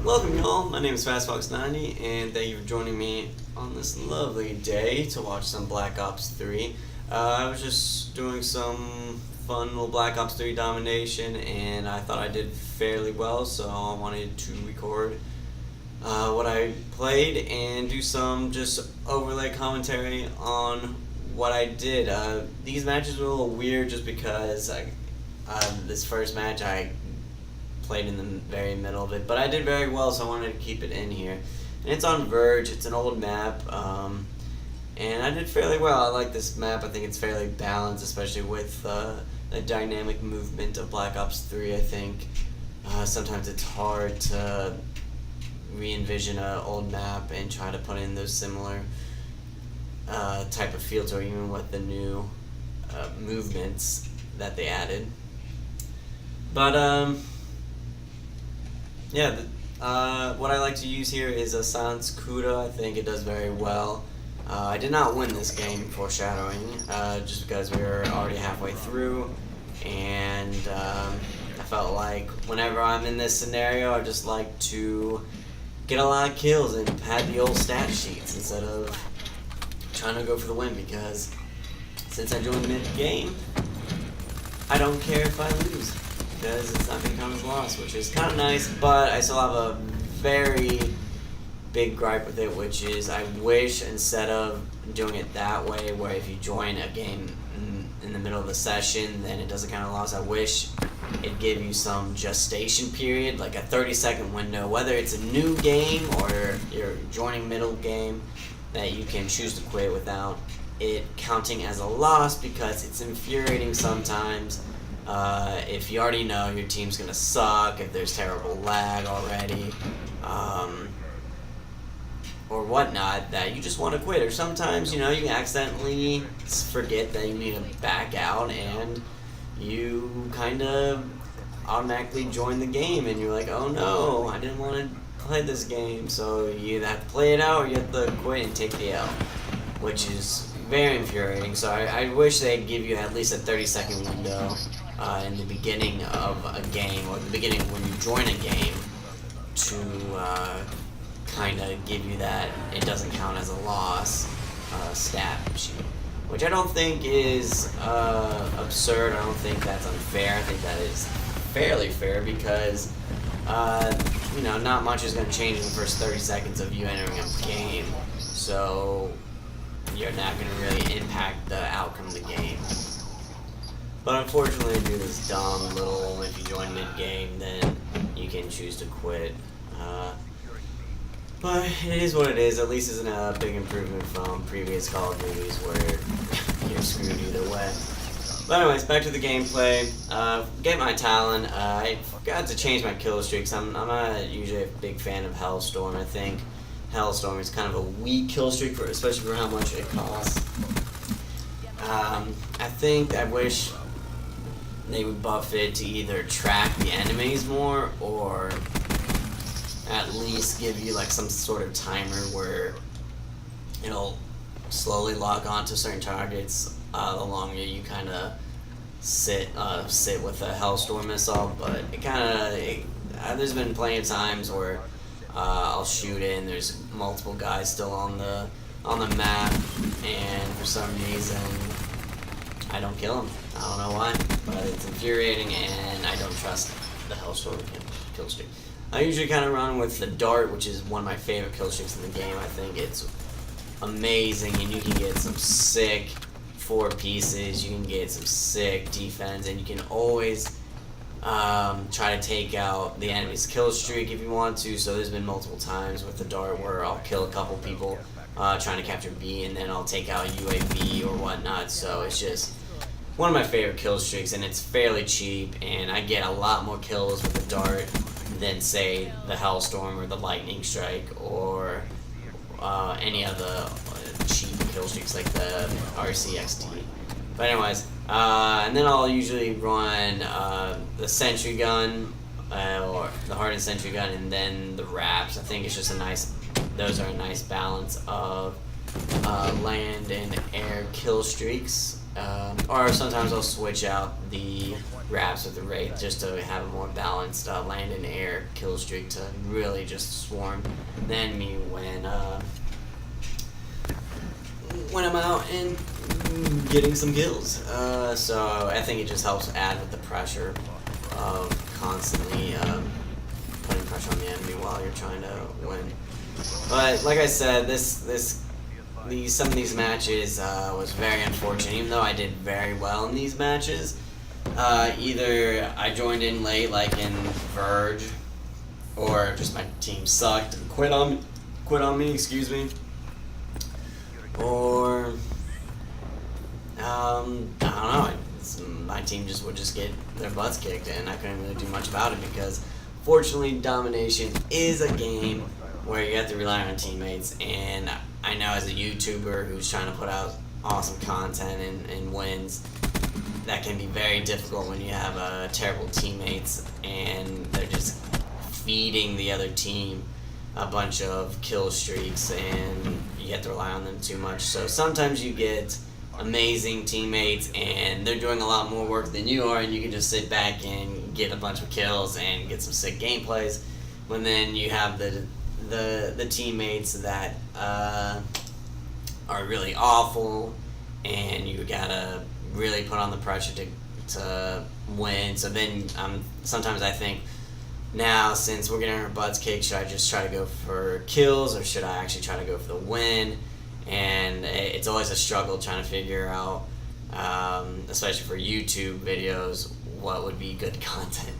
Welcome y'all, my name is FastFox90 and thank you for joining me on this lovely day to watch some Black Ops 3. I was just doing some fun little Black Ops 3 domination and I thought I did fairly well, so I wanted to record what I played and do some just overlay commentary on what I did. These matches were a little weird just because this first match I played in the very middle of it, but I did very well, so I wanted to keep it in here. And it's on Verge. It's an old map, and I did fairly well. I like this map. I think it's fairly balanced, especially with the dynamic movement of Black Ops 3. I think sometimes it's hard to re-envision an old map and try to put in those similar type of feel to it, even with the new movements that they added. But yeah, what I like to use here is a Silence Cuda. I think it does very well. I did not win this game, foreshadowing, just because we were already halfway through, and I felt like whenever I'm in this scenario, I just like to get a lot of kills and pad the old stat sheets instead of trying to go for the win, because since I joined mid-game, I don't care if I lose, because it's not going to count as a loss, which is kind of nice, but I still have a very big gripe with it, which is I wish instead of doing it that way, where if you join a game in the middle of the session, then it doesn't count as a loss, I wish it'd give you some gestation period, like a 30-second window, whether it's a new game or you're joining middle game, that you can choose to quit without it counting as a loss, because it's infuriating sometimes. If you already know your team's gonna suck, if there's terrible lag already, or whatnot, that you just want to quit. Or sometimes, you can accidentally forget that you need to back out, and you kind of automatically join the game, and you're like, oh no, I didn't want to play this game. So you either have to play it out, or you have to quit and take the L, which is very infuriating. So I wish they'd give you at least a 30-second window in the beginning of a game, or the beginning when you join a game, to kind of give you that it doesn't count as a loss stat sheet, which I don't think is absurd. I don't think that's unfair. I think that is fairly fair, because not much is going to change in the first 30 seconds of you entering a game, so you're not going to really impact the outcome of the game. But unfortunately, they do this dumb little, if you join mid-game, then you can choose to quit. But it is what it is. At least isn't a big improvement from previous Call of Duties where you're screwed either way. But anyways, back to the gameplay. Get my Talon. I forgot to change my kill streaks. I'm not usually a big fan of Hellstorm. I think Hellstorm is kind of a weak kill streak, especially for how much it costs. I wish they would buff it to either track the enemies more, or at least give you like some sort of timer where it'll slowly lock on to certain targets the longer you kind of sit with a Hellstorm missile. But there's been plenty of times where I'll shoot in, there's multiple guys still on the map, and for some reason I don't kill them. I don't know why, but it's infuriating, and I don't trust the Hellstorm kill streak. I usually kind of run with the Dart, which is one of my favorite kill streaks in the game. I think it's amazing, and you can get some sick 4 pieces, you can get some sick defense, and you can always try to take out the enemy's kill streak if you want to. So there's been multiple times with the Dart where I'll kill a couple people trying to capture B, and then I'll take out UAV or whatnot. So it's just one of my favorite kill streaks, and it's fairly cheap, and I get a lot more kills with the Dart than, say, the Hellstorm or the Lightning Strike, or any of the cheap kill streaks like the RCXD. But anyways, and then I'll usually run the Sentry Gun, or the Hardened Sentry Gun, and then the Wraps. I think it's just those are a nice balance of land and air kill streaks. or sometimes I'll switch out the wraps with the Wraith just to have a more balanced land and air kill streak to really just swarm the enemy when I'm out and getting some kills. So I think it just helps add with the pressure of constantly putting pressure on the enemy while you're trying to win. But like I said, some of these matches was very unfortunate. Even though I did very well in these matches, either I joined in late, like in Verge, or just my team sucked and quit on me. Excuse me. Or I don't know. My team would just get their butts kicked, and I couldn't really do much about it because, fortunately, Domination is a game where you have to rely on teammates. And I know as a YouTuber who's trying to put out awesome content and wins, that can be very difficult when you have terrible teammates and they're just feeding the other team a bunch of kill streaks, and you have to rely on them too much. So sometimes you get amazing teammates and they're doing a lot more work than you are, and you can just sit back and get a bunch of kills and get some sick gameplays. When then you have the teammates that are really awful, and you gotta really put on the pressure to win. So then sometimes I think, now, since we're getting our butts kicked, should I just try to go for kills, or should I actually try to go for the win? And it's always a struggle trying to figure out, especially for YouTube videos, what would be good content.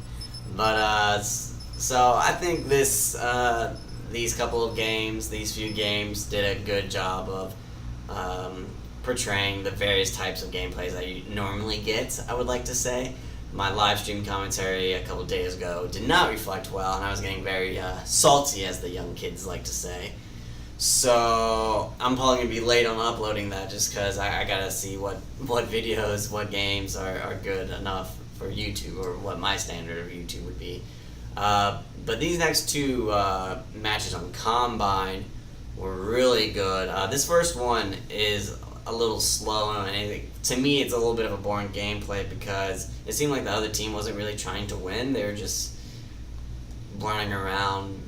But so I think these few games did a good job of portraying the various types of gameplays that you normally get, I would like to say. My live stream commentary a couple days ago did not reflect well, and I was getting very salty, as the young kids like to say. So I'm probably going to be late on uploading that just because I got to see what videos, what games are good enough for YouTube, or what my standard of YouTube would be. But these next two matches on Combine were really good. This first one is a little slow, and to me it's a little bit of a boring gameplay because it seemed like the other team wasn't really trying to win. They were just running around,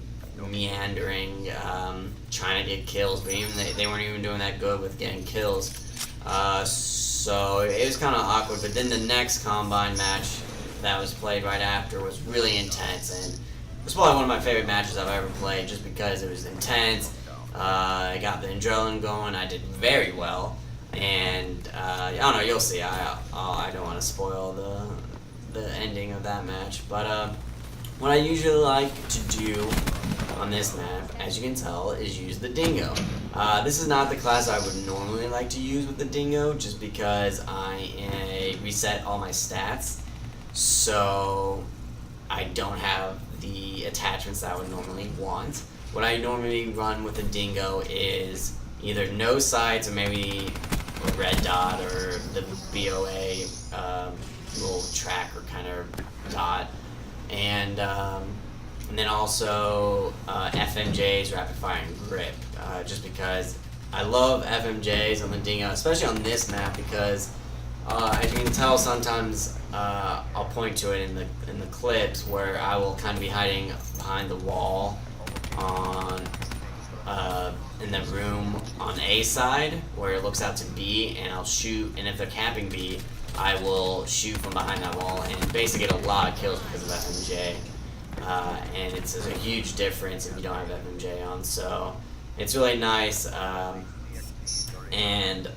meandering, trying to get kills, but even they weren't even doing that good with getting kills. So it was kind of awkward. But then the next Combine match that was played right after was really intense, and it was probably one of my favorite matches I've ever played just because it was intense. I got the adrenaline going. I did very well. And I don't know, you'll see. I don't want to spoil the ending of that match, but what I usually like to do on this map, as you can tell, is use the Dingo. This is not the class I would normally like to use with the Dingo, just because I reset all my stats, so I don't have the attachments that I would normally want. What I normally run with the Dingo is either no sights, or maybe a red dot, or the BOA little tracker kind of dot, and then also FMJs, rapid fire and grip, just because I love FMJs on the Dingo, especially on this map, because as you can tell, sometimes I'll point to it in the clips where I will kind of be hiding behind the wall on in the room on A side where it looks out to B, and I'll shoot, and if they're camping B, I will shoot from behind that wall and basically get a lot of kills because of FMJ. And it's a huge difference if you don't have FMJ on, so it's really nice. And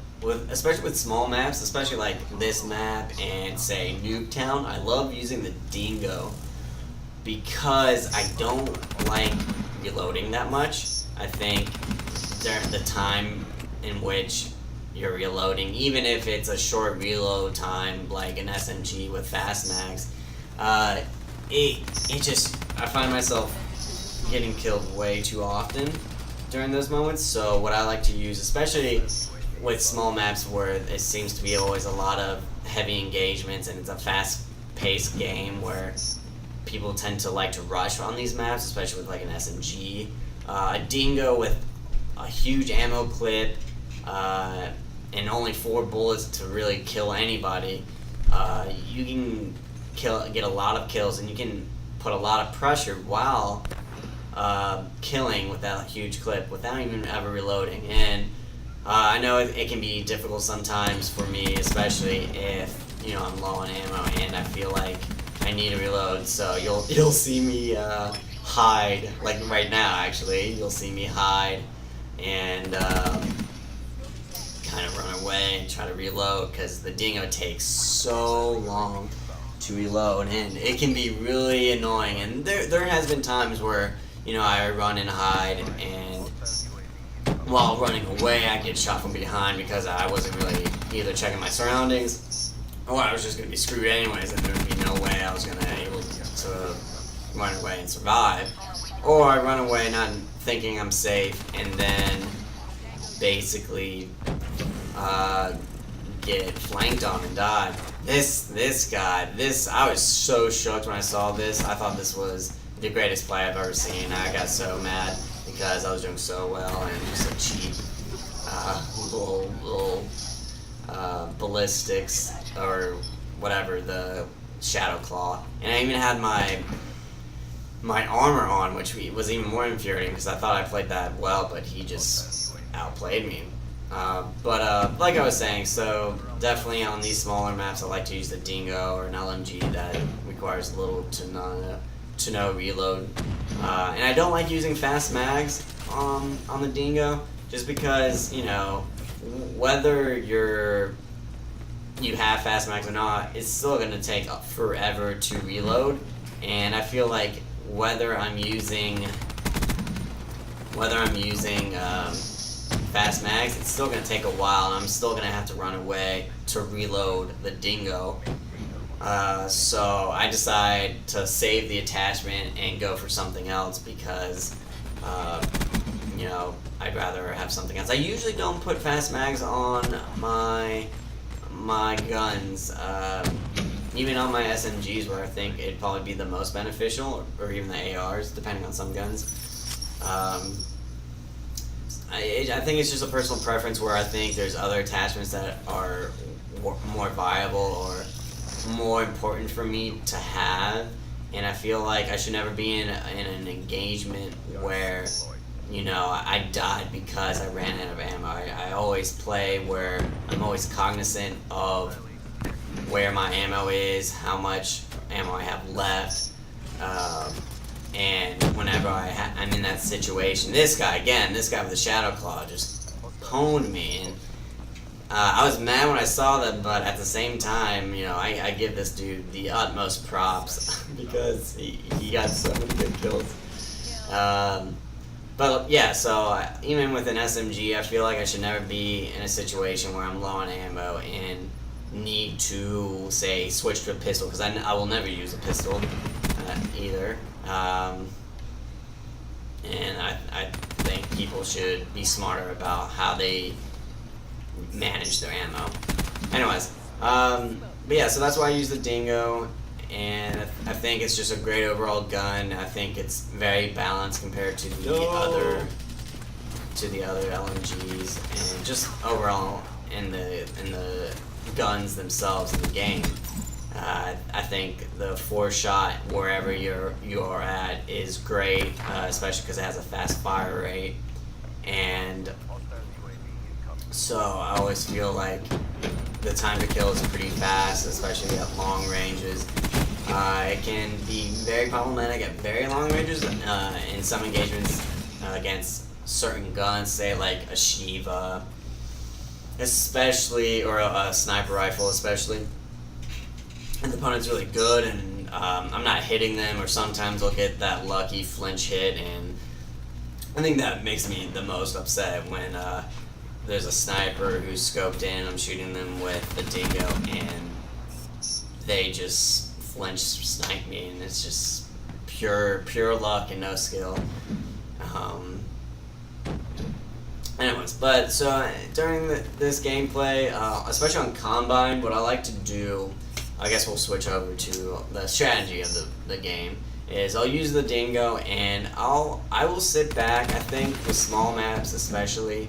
especially with small maps, especially like this map and say Nuketown, I love using the Dingo because I don't like reloading that much. I think during the time in which you're reloading, even if it's a short reload time like an SMG with fast mags, I find myself getting killed way too often during those moments. So what I like to use, especially with small maps where it seems to be always a lot of heavy engagements and it's a fast-paced game where people tend to like to rush on these maps, especially with like an SMG. A Dingo with a huge ammo clip and only 4 bullets to really kill anybody, you can get a lot of kills, and you can put a lot of pressure while killing with that huge clip without even ever reloading. And I know it can be difficult sometimes for me, especially if I'm low on ammo and I feel like I need to reload. So you'll see me hide, like right now. Actually, you'll see me hide and kind of run away and try to reload because the dingo takes so long to reload, and it can be really annoying. And there has been times where I run and hide, and while running away I get shot from behind because I wasn't really either checking my surroundings or I was just going to be screwed anyways, and there would be no way I was going to be able to run away and survive. Or I run away not thinking I'm safe and then basically get flanked on and die. This guy, I was so shocked when I saw this. I thought this was the greatest play I've ever seen. I got so mad because I was doing so well and just a cheap little ballistics or whatever, the shadow claw, and I even had my armor on, which was even more infuriating because I thought I played that well, but he just outplayed me. But like I was saying, so definitely on these smaller maps I like to use the dingo or an LMG that requires little to no reload, and I don't like using fast mags on the dingo just because whether you have fast mags or not, it's still going to take forever to reload, and I feel like whether I'm using fast mags, it's still going to take a while, and I'm still going to have to run away to reload the dingo. So I decide to save the attachment and go for something else because I'd rather have something else. I usually don't put fast mags on my guns, even on my SMGs, where I think it'd probably be the most beneficial, or even the ARs, depending on some guns. I think it's just a personal preference where I think there's other attachments that are more viable or more important for me to have, and I feel like I should never be in an engagement where I died because I ran out of ammo. I always play where I'm always cognizant of where my ammo is, how much ammo I have left, and whenever I'm in that situation. This guy with the shadow claw just pwned me, and I was mad when I saw that, but at the same time, I give this dude the utmost props because he got so many good kills. But yeah, so even with an SMG, I feel like I should never be in a situation where I'm low on ammo and need to, say, switch to a pistol, because I will never use a pistol either. And I think people should be smarter about how they manage their ammo. Anyways, but yeah, so that's why I use the dingo, and I think it's just a great overall gun. I think it's very balanced compared to the other LMGs, and just overall in the guns themselves in the game. I think the 4-shot wherever you are at is great, especially because it has a fast fire rate, and so I always feel like the time to kill is pretty fast, especially at long ranges. It can be very problematic at very long ranges in some engagements against certain guns, say like a Shiva, especially, or a sniper rifle especially. And the opponent's really good, and I'm not hitting them, or sometimes I'll get that lucky flinch hit, and I think that makes me the most upset when there's a sniper who's scoped in, I'm shooting them with the dingo, and they just flinch snipe me, and it's just pure luck and no skill. Anyways, but so during this gameplay, especially on Combine, what I like to do, I guess we'll switch over to the strategy of the game, is I'll use the dingo, and I will sit back, I think with small maps especially,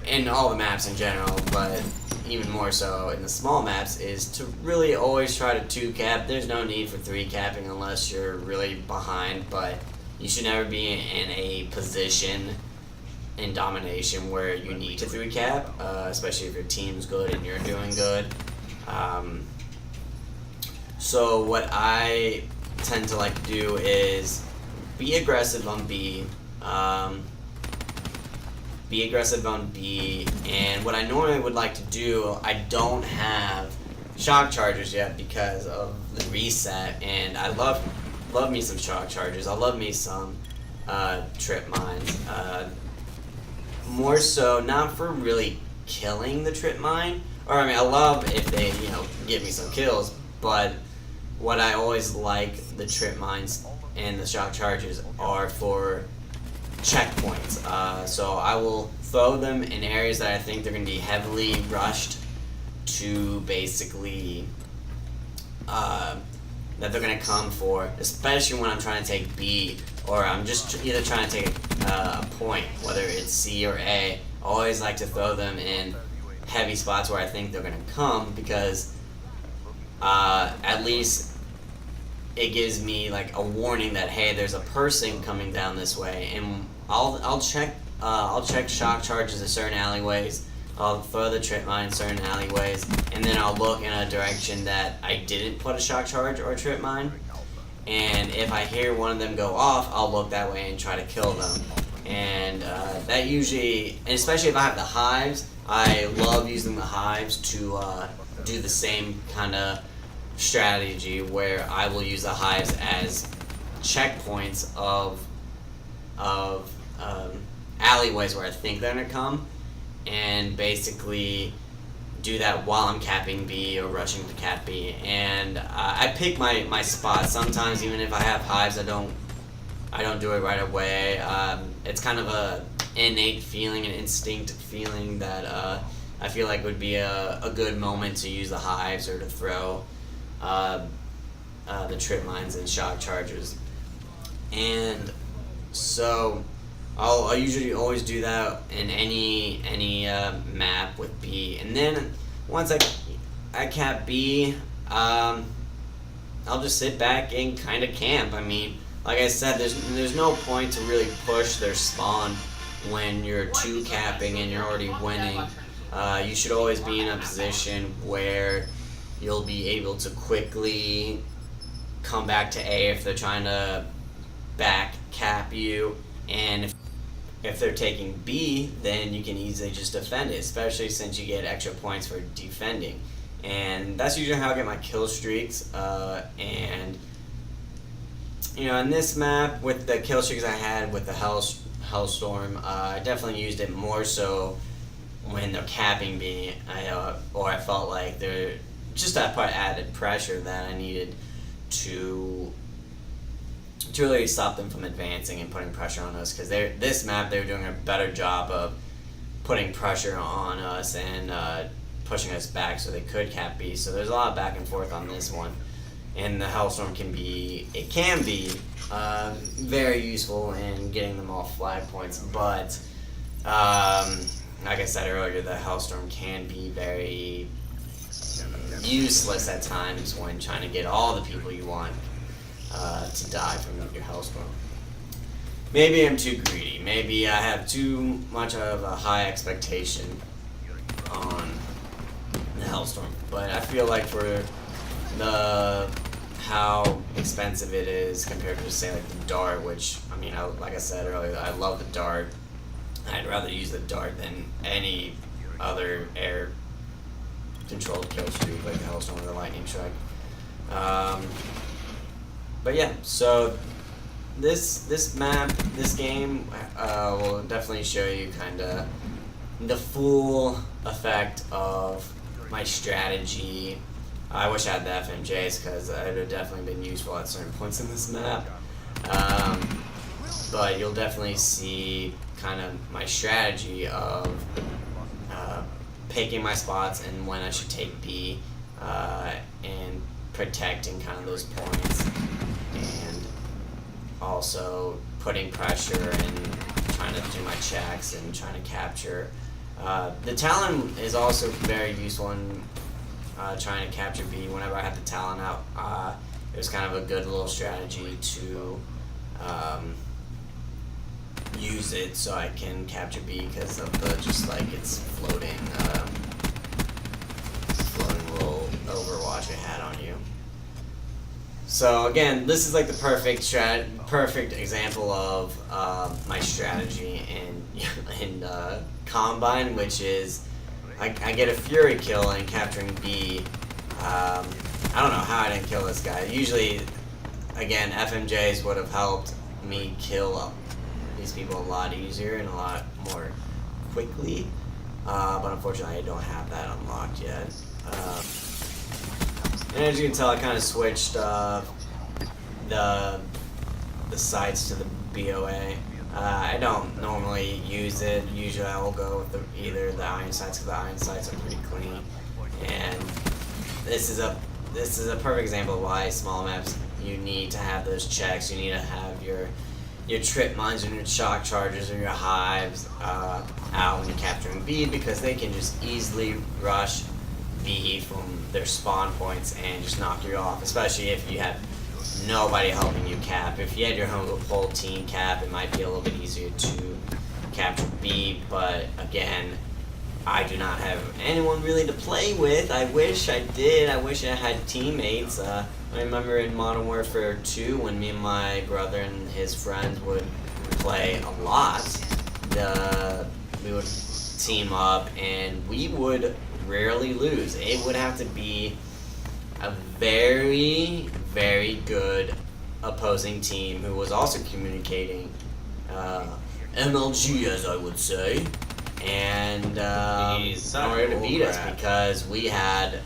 in all the maps in general, but even more so in the small maps, is to really always try to 2-cap. There's no need for 3-capping unless you're really behind, but you should never be in a position in domination where you need to 3-cap, especially if your team's good and you're doing good. So what I tend to like to do is be aggressive on B. Be aggressive on B, and what I normally would like to do, I don't have shock chargers yet because of the reset, and I love me some shock chargers. I love me some trip mines. More so, not for really killing the trip mine, or I mean, I love if they, give me some kills, but what I always like the trip mines and the shock charges are for checkpoints. So I will throw them in areas that I think they're going to be heavily rushed to basically that they're going to come for, especially when I'm trying to take B or I'm just either trying to take a point, whether it's C or A. I always like to throw them in heavy spots where I think they're going to come, because at least it gives me like a warning that, hey, there's a person coming down this way, and I'll check shock charges in certain alleyways. I'll throw the trip mine in certain alleyways, and then I'll look in a direction that I didn't put a shock charge or a trip mine. And if I hear one of them go off, I'll look that way and try to kill them. And that usually, and especially if I have the hives, I love using the hives to do the same kind of strategy where I will use the hives as checkpoints of alleyways where I think they're gonna come, and basically do that while I'm capping B or rushing to cap B. And I pick my spots. Sometimes even if I have hives, I don't do it right away. It's kind of a innate feeling, an instinct feeling that I feel like would be a good moment to use the hives or to throw the trip mines and shock charges. And so I'll usually always do that in any map with B. And then once I cap B, I'll just sit back and kind of camp. I mean, like I said, there's no point to really push their spawn when you're 2-capping and you're already winning. You should always be in a position where you'll be able to quickly come back to A if they're trying to back cap you, and if they're taking B, then you can easily just defend it, especially since you get extra points for defending. And that's usually how I get my kill streaks. And in this map, with the kill streaks I had with the Hellstorm, I definitely used it more so when they're capping B, or I felt like they're just that part added pressure that I needed to really stop them from advancing and putting pressure on us, because this map they were doing a better job of putting pressure on us and pushing us back so they could cap B. So there's a lot of back and forth on this one, and the Hellstorm can be very useful in getting them off flag points, but like I said earlier, the Hellstorm can be very useless at times when trying to get all the people you want to die from your Hellstorm. Maybe I'm too greedy. Maybe I have too much of a high expectation on the Hellstorm. But I feel like for how expensive it is compared to, say, like the Dart, which, I mean, like I said earlier, I love the Dart. I'd rather use the Dart than any other air-controlled kill streak like the Hellstorm or the Lightning Strike. But yeah, so this map, this game, will definitely show you kind of the full effect of my strategy. I wish I had the FMJs, because it would have definitely been useful at certain points in this map. But you'll definitely see kind of my strategy of picking my spots and when I should take B, and protecting kind of those points, and also putting pressure and trying to do my checks and trying to capture The Talon is also very useful in trying to capture B. Whenever I had the Talon out, it was kind of a good little strategy to use it so I can capture B because of the just like its floating little Overwatch it had on you. So again, this is like the perfect example of my strategy in Combine, which is I get a Fury kill and capturing B. I don't know how I didn't kill this guy. Usually, again, FMJs would have helped me kill these people a lot easier and a lot more quickly, but unfortunately I don't have that unlocked yet. And as you can tell, I kind of switched the sights to the BOA. I don't normally use it. Usually I will go with either the iron sights because the iron sights are pretty clean. And this is a perfect example of why small maps you need to have those checks. You need to have your trip mines and your shock charges or your hives out when you're capturing B, because they can just easily rush B from their spawn points and just knock you off, especially if you have nobody helping you cap. If you had your whole team cap, it might be a little bit easier to capture B, but again, I do not have anyone really to play with. I wish I did. I wish I had teammates. I remember in Modern Warfare 2 when me and my brother and his friends would play a lot. We would team up and we would rarely lose. It would have to be a very, very good opposing team who was also communicating MLG, as I would say, and in order to beat us, because we had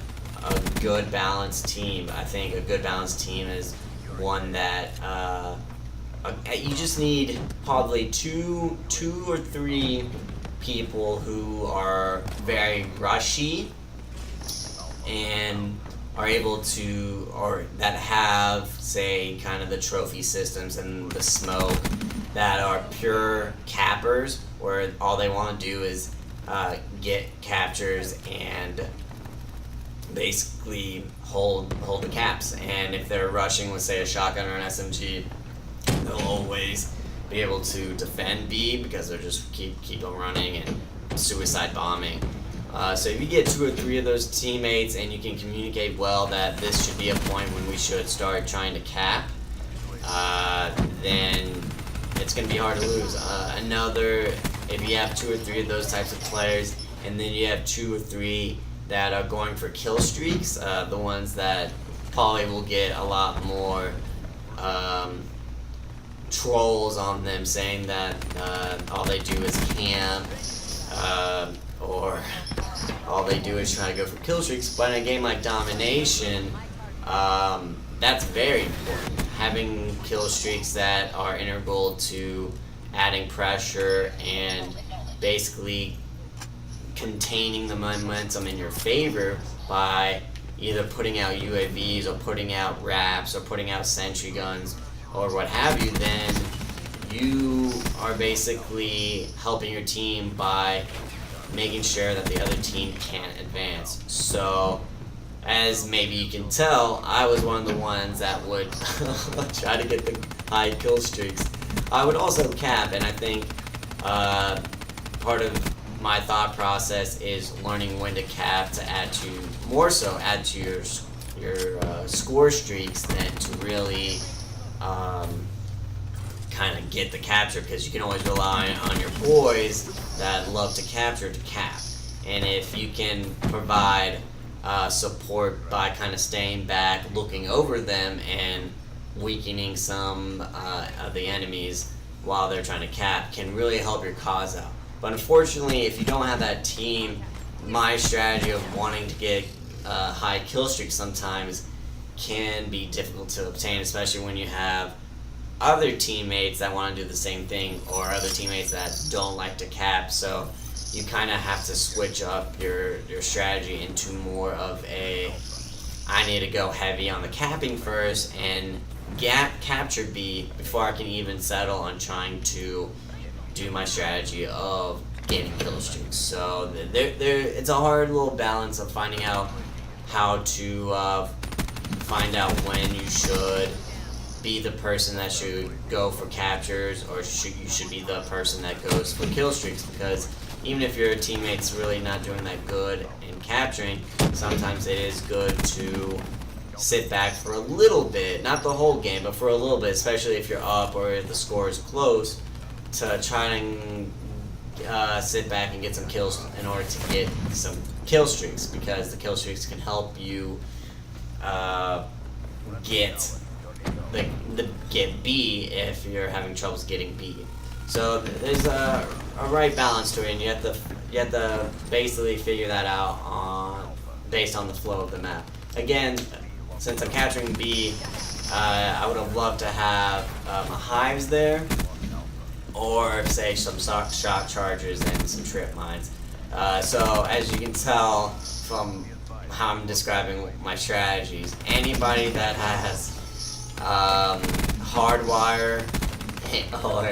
a good balanced team. I think a good balanced team is one that you just need probably two or three people who are very rushy and are able to, or that have, say, kind of the trophy systems and the smoke, that are pure cappers, where all they want to do is get captures and basically hold the caps. And if they're rushing with, say, a shotgun or an SMG, they'll always be able to defend B because they're just keep on running and suicide bombing. So if you get two or three of those teammates and you can communicate well that this should be a point when we should start trying to cap, then it's going to be hard to lose. If you have two or three of those types of players, and then you have two or three that are going for kill streaks, the ones that probably will get a lot more trolls on them saying that all they do is camp, or all they do is try to go for kill streaks. But in a game like Domination, that's very important. Having kill streaks that are integral to adding pressure and basically containing the momentum in your favor by either putting out UAVs or putting out wraps or putting out sentry guns or what have you, then you are basically helping your team by making sure that the other team can't advance. So, as maybe you can tell, I was one of the ones that would try to get the high kill streaks. I would also cap, and I think part of my thought process is learning when to cap to add to your score streaks than to really kind of get the capture, because you can always rely on your boys that love to capture to cap. And if you can provide support by kind of staying back, looking over them, and weakening some of the enemies while they're trying to cap, can really help your cause out. But unfortunately, if you don't have that team, my strategy of wanting to get high kill streaks sometimes can be difficult to obtain, especially when you have other teammates that want to do the same thing, or other teammates that don't like to cap. So you kind of have to switch up your strategy into more of a, I need to go heavy on the capping first and capture B before I can even settle on trying to do my strategy of getting kill streaks. So it's a hard little balance of finding out how to find out when you should be the person that should go for captures, or you should be the person that goes for kill streaks, because even if your teammate's really not doing that good in capturing, sometimes it is good to sit back for a little bit, not the whole game, but for a little bit, especially if you're up or if the score is close, to try and sit back and get some kills in order to get some kill streaks, because the kill streaks can help you get B if you're having troubles getting B. So there's a right balance to it, and you have to basically figure that out based on the flow of the map. Again, since I'm capturing B, I would have loved to have a Hives there, or say some shock charges and some trip mines. So as you can tell from how I'm describing my strategies, anybody that has hardwire or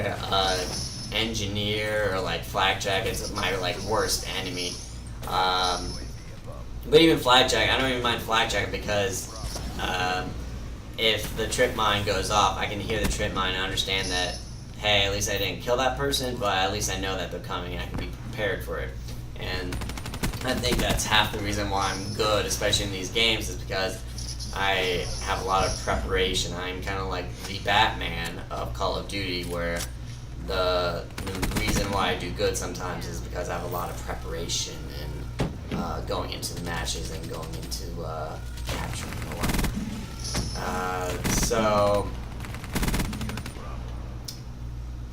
engineer or like flakjack is my like worst enemy. But even flakjack, I don't even mind flakjack, because if the trip mine goes off, I can hear the trip mine and understand that, hey, at least I didn't kill that person, but at least I know that they're coming and I can be prepared for it. And I think that's half the reason why I'm good, especially in these games, is because I have a lot of preparation. I'm kind of like the Batman of Call of Duty, where the reason why I do good sometimes is because I have a lot of preparation and going into the matches and going into capturing a lot. So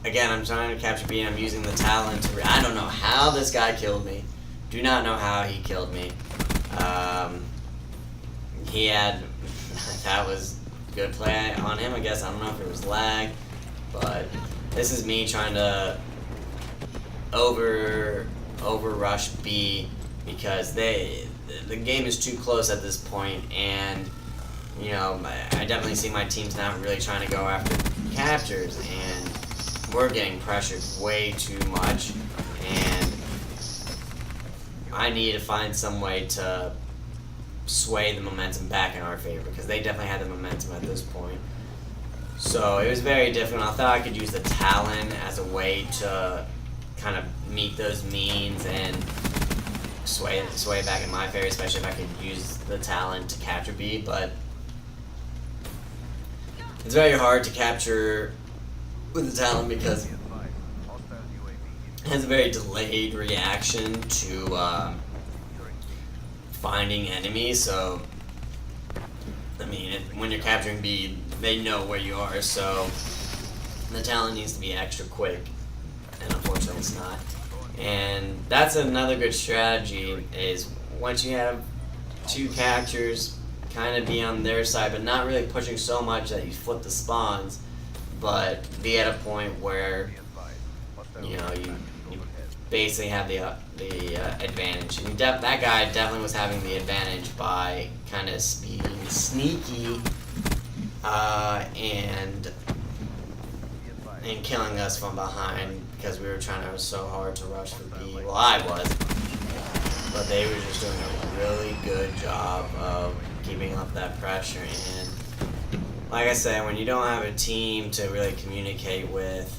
again, I'm trying to capture B, and I'm using the talent to... I don't know how this guy killed me. Do not know how he killed me. He had... that was a good play on him, I guess. I don't know if it was lag, but this is me trying to over rush B, because the game is too close at this point, and you know, I definitely see my team's not really trying to go after captures, and we're getting pressured way too much, and I need to find some way to sway the momentum back in our favor, because they definitely had the momentum at this point. So it was very difficult. I thought I could use the Talon as a way to kind of meet those means and sway it back in my favor, especially if I could use the Talon to capture B, but it's very hard to capture with the Talon because it has a very delayed reaction to finding enemies. So, I mean, when you're capturing B, they know where you are, so the Talon needs to be extra quick, and unfortunately it's not. And that's another good strategy, is once you have two captures, kind of be on their side, but not really pushing so much that you flip the spawns, but be at a point where, you know, you basically have the advantage. And that guy definitely was having the advantage by kind of being sneaky and killing us from behind, because we were trying so hard to rush for B. Well, I was, but they were just doing a really good job of keeping up that pressure. And like I said, when you don't have a team to really communicate with,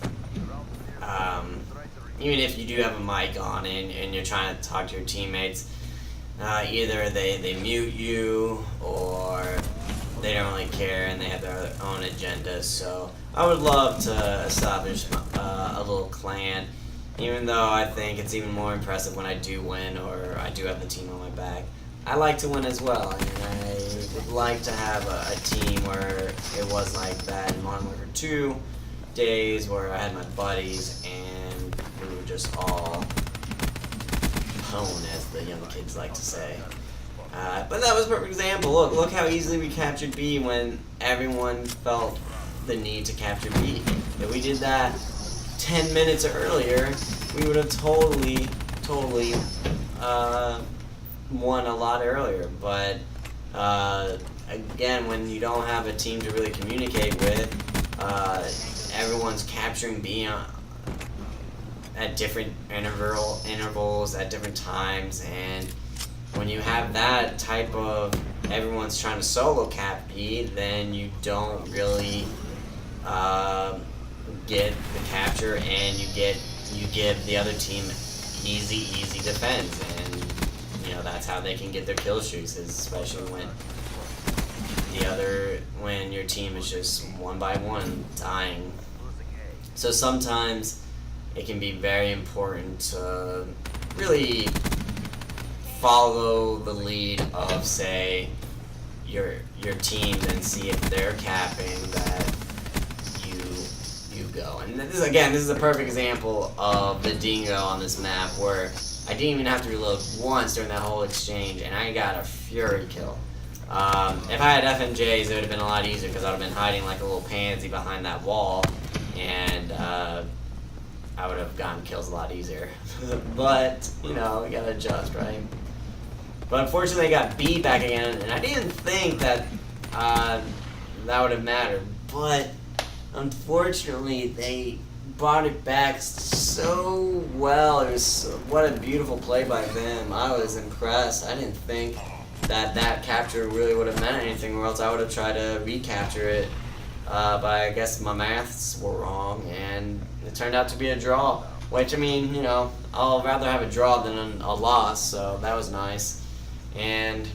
even if you do have a mic on and you're trying to talk to your teammates, either they mute you or they don't really care and they have their own agendas. So I would love to establish a little clan, even though I think it's even more impressive when I do win or I do have the team on my back. I like to win as well, and I would like to have a team where it was like that in Modern Warfare 2 days, where I had my buddies and we were just all pwn, as the young kids like to say. But that was a perfect example. Look how easily we captured B when everyone felt the need to capture B. If we did that 10 minutes earlier, we would have totally won a lot earlier. But again, when you don't have a team to really communicate with, everyone's capturing B at different intervals at different times, and when you have that type of everyone's trying to solo cap B, then you don't really get the capture, and you give the other team easy defense, and that's how they can get their kill streaks, especially when your team is just one by one dying. So sometimes it can be very important to really follow the lead of, say, your team, and see if they're capping that you go. And this is a perfect example of the dingo on this map, where I didn't even have to reload once during that whole exchange, and I got a fury kill. If I had FMJs, it would have been a lot easier, because I would have been hiding like a little pansy behind that wall, and I would have gotten kills a lot easier. But, we gotta adjust, right? But unfortunately, I got B back again, and I didn't think that that would have mattered. But unfortunately, they brought it back so well. It was what a beautiful play by them. I was impressed. I didn't think that capture really would have meant anything, or else I would have tried to recapture it. But I guess my maths were wrong, and it turned out to be a draw. Which, I'll rather have a draw than a loss, so that was nice. And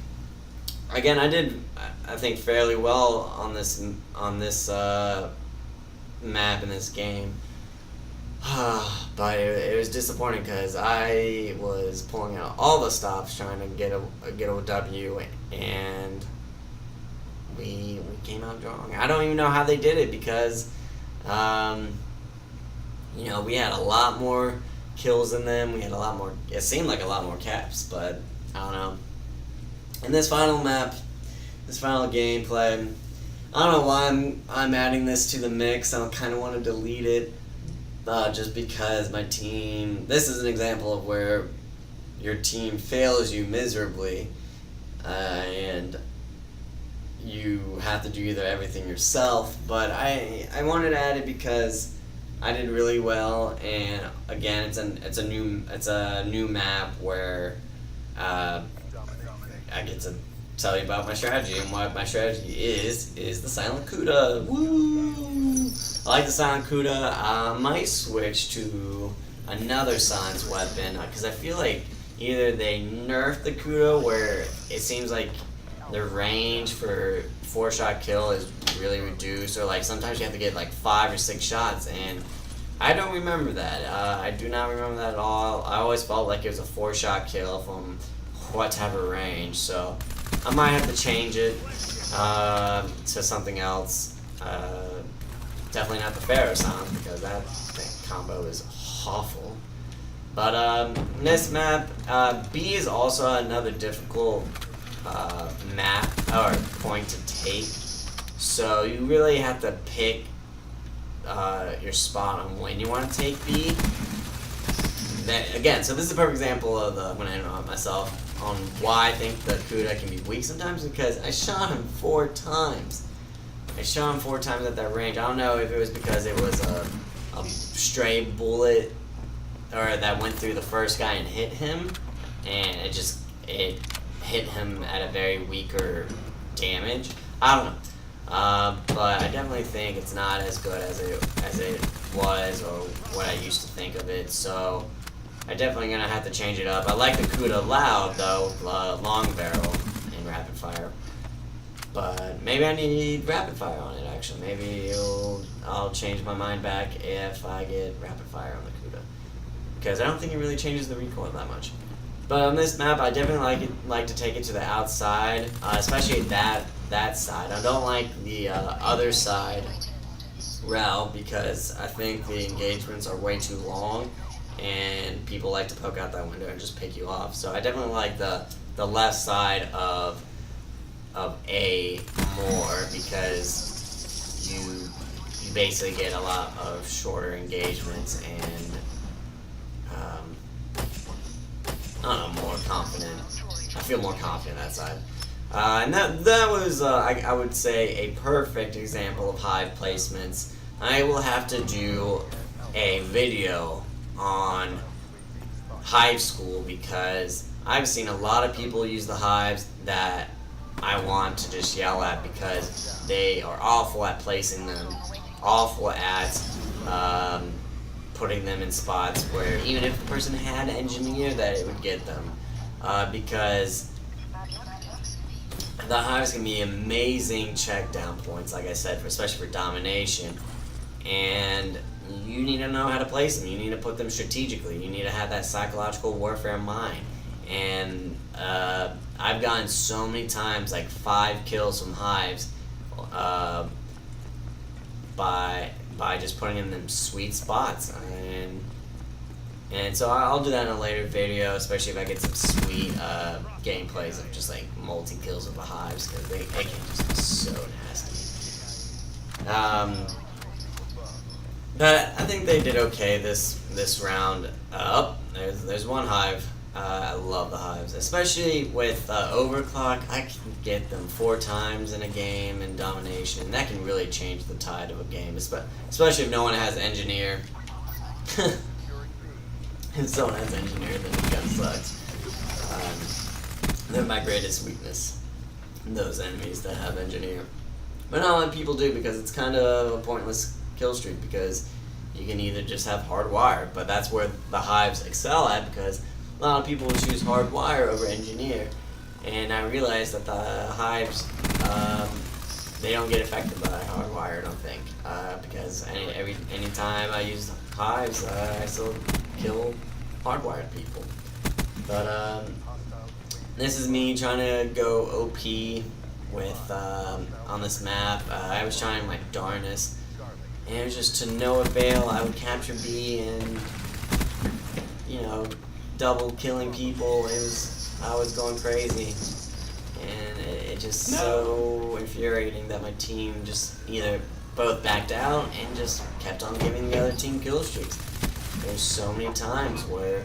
again, I did, I think, fairly well on this map in this game. But it was disappointing, because I was pulling out all the stops trying to get a W, and we came out drawing. I don't even know how they did it, because we had a lot more kills than them. We had a lot more. It seemed like a lot more caps, but I don't know. In this final map, this final gameplay, I don't know why I'm adding this to the mix. I kind of want to delete it, just because my team. This is an example of where your team fails you miserably, and you have to do either everything yourself. But I wanted to add it because I did really well, and again, it's a new map where I get to tell you about my strategy, and what my strategy is the Silent Kuda. Woo! I like the Silent Kuda. I might switch to another silence weapon, because I feel like either they nerfed the Kuda, where it seems like the range for 4-shot kill is really reduced, or like sometimes you have to get like 5 or 6 shots, and I don't remember that. I do not remember that at all. I always felt like it was a 4-shot kill from what type of range, so I might have to change it to something else. Definitely not the Pharaoh sound, because that combo is awful. But this map, B is also another difficult map or point to take, so you really have to pick your spot on when you want to take B. Again, so this is a perfect example of I'm going to interrupt myself on why I think the Kuda can be weak sometimes, because I shot him 4 times. I shot him 4 times at that range. I don't know if it was because it was a stray bullet or that went through the first guy and hit him, and it hit him at a very weaker damage. I don't know. But I definitely think it's not as good as it was, or what I used to think of it, so I'm definitely going to have to change it up. I like the Kuda loud, though, long barrel and rapid fire. But maybe I need rapid fire on it, actually. Maybe I'll change my mind back if I get rapid fire on the Kuda, because I don't think it really changes the recoil that much. But on this map, I definitely like to take it to the outside, especially that side. I don't like the other side route, because I think the engagements are way too long, and people like to poke out that window and just pick you off. So I definitely like the left side of A more, because you basically get a lot of shorter engagements, and I don't know, more confident. I feel more confident that side. And that was, I would say, a perfect example of Hive placements. I will have to do a video on Hive School, because I've seen a lot of people use the Hives that I want to just yell at because they are awful at placing them, awful at putting them in spots where even if the person had engineer, that it would get them. Because the Hives can be amazing check down points, like I said, especially for domination. And you need to know how to place them. You need to put them strategically. You need to have that psychological warfare in mind. And I've gotten so many times, like 5 kills from Hives, by just putting in them sweet spots. And so I'll do that in a later video, especially if I get some sweet gameplays of just like multi-kills of the Hives, because they can just be so nasty. But I think they did okay this round. There's one Hive. I love the Hives, especially with overclock. I can get them 4 times in a game in domination, and that can really change the tide of a game, especially if no one has engineer. If someone has engineer, then it kind of sucks. They're my greatest weakness, those enemies that have engineer. But not a lot of people do, because it's kind of a pointless kill streak, because you can either just have hardwire, but that's where the Hives excel at, because a lot of people will choose hardwire over engineer. And I realized that the Hives, they don't get affected by hardwire, I don't think, because any time I use Hives, I still kill hardwired people. But this is me trying to go OP with on this map. I was trying my darnest, and it was just to no avail. I would capture B and, you know, double killing people. I was going crazy, and it just so infuriating that my team just either both backed out and just kept on giving the other team kill streaks. There's so many times where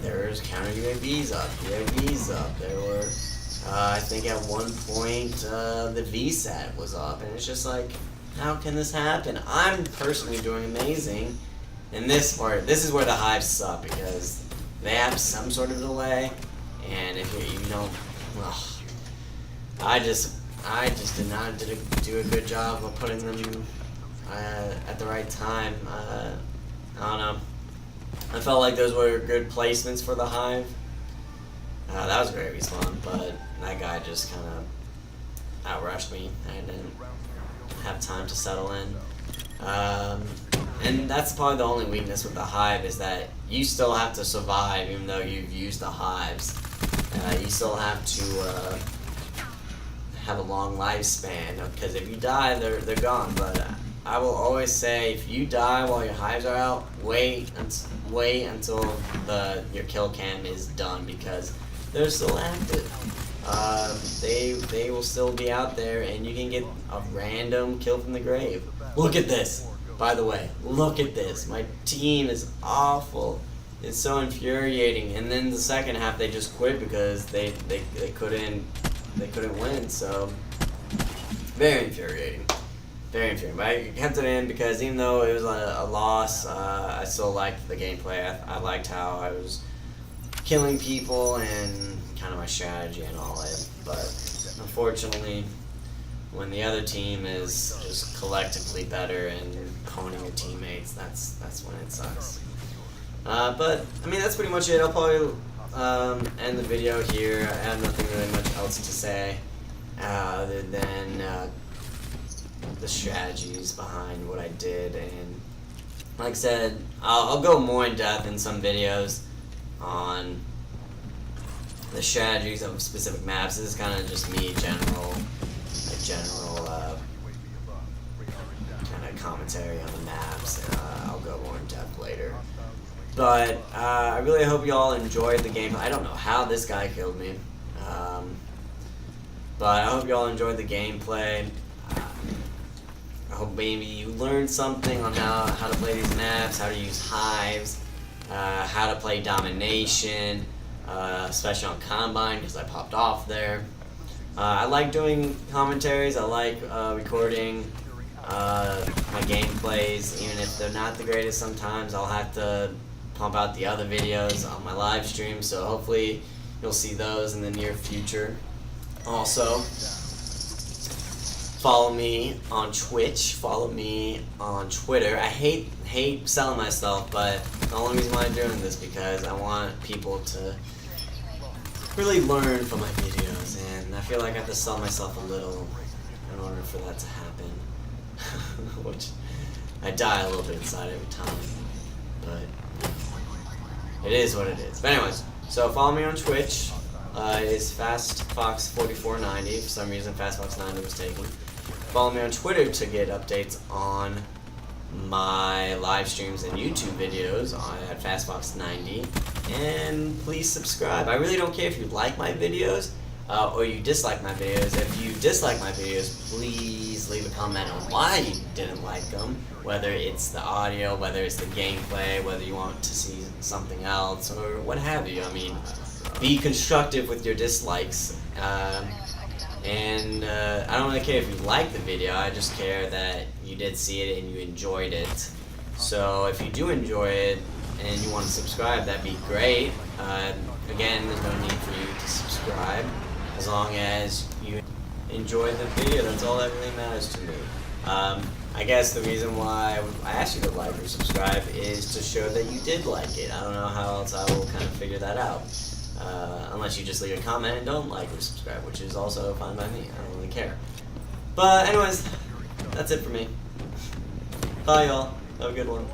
there's counter UAVs up. There were, I think at one point, the VSAT was up, and it's just like, how can this happen? I'm personally doing amazing. And this is where the Hives suck, because they have some sort of delay, and if you don't, well, I just did not do a good job of putting them at the right time. I don't know. I felt like those were good placements for the Hive. That was a great respawn, but that guy just kind of outrushed me. I didn't have time to settle in. And that's probably the only weakness with the Hive, is that you still have to survive even though you've used the Hives. You still have to have a long lifespan, because if you die, they're gone. But I will always say, if you die while your Hives are out, wait until your kill cam is done, because they're still active. They will still be out there, and you can get a random kill from the grave. Look at this. By the way, look at this. My team is awful. It's so infuriating. And then the second half, they just quit because they couldn't win. So very infuriating. Very infuriating. But I kept it in because even though it was a loss, I still liked the gameplay. I liked how I was killing people and kind of my strategy and all that. But unfortunately, when the other team is just collectively better and honing your teammates, that's when it sucks. But I mean, that's pretty much it. I'll probably end the video here. I have nothing really much else to say other than the strategies behind what I did. And like I said, I'll go more in depth in some videos on the strategies of specific maps. This is kind of just me, general kind of commentary on the maps. I'll go more in depth later. But I really hope you all enjoyed the game. I don't know how this guy killed me, but I hope you all enjoyed the gameplay. I hope maybe you learned something on how to play these maps, how to use Hives, how to play Domination, especially on Combine, because I popped off there. I like doing commentaries. I like recording my gameplays, even if they're not the greatest sometimes. I'll have to pump out the other videos on my live stream, so hopefully you'll see those in the near future. Also, follow me on Twitch, follow me on Twitter. I hate selling myself, but the only reason why I'm doing this is because I want people to really learn from my videos, and I feel like I have to sell myself a little in order for that to happen. Which I die a little bit inside every time, but it is what it is. But anyways, so follow me on Twitch. It is FastFox4490. For some reason, FastFox90 was taken. Follow me on Twitter to get updates on my live streams and YouTube videos at FastFox90. And please subscribe. I really don't care if you like my videos or you dislike my videos. If you dislike my videos, please leave a comment on why you didn't like them. Whether it's the audio, whether it's the gameplay, whether you want to see something else, or what have you. I mean, be constructive with your dislikes. And I don't really care if you like the video, I just care that you did see it and you enjoyed it. So if you do enjoy it and you want to subscribe, that'd be great. Again, there's no need for you to subscribe. As long as you enjoyed the video, that's all that really matters to me. I guess the reason why I asked you to like or subscribe is to show that you did like it. I don't know how else I will kind of figure that out. Unless you just leave a comment and don't like or subscribe, which is also fine by me. I don't really care. But anyways, that's it for me. Bye y'all. Have a good one.